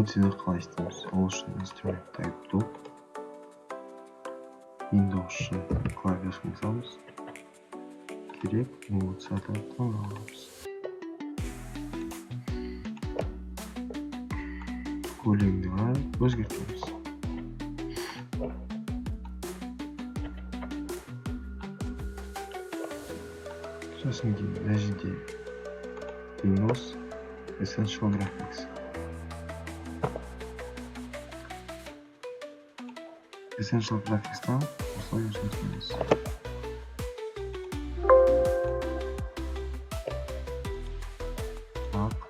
эмодзиді қалай істейміз? Ол үшін инструмент type tool. Windows үшін клавишаны басамыз. Керек эмодзи атауын аламыз. Көлемді қарап өзгертеміз. Сосын кейін мына жерде Windows Essential Graphics. Essential Graphics'tan осылай өзгертеміз. Так.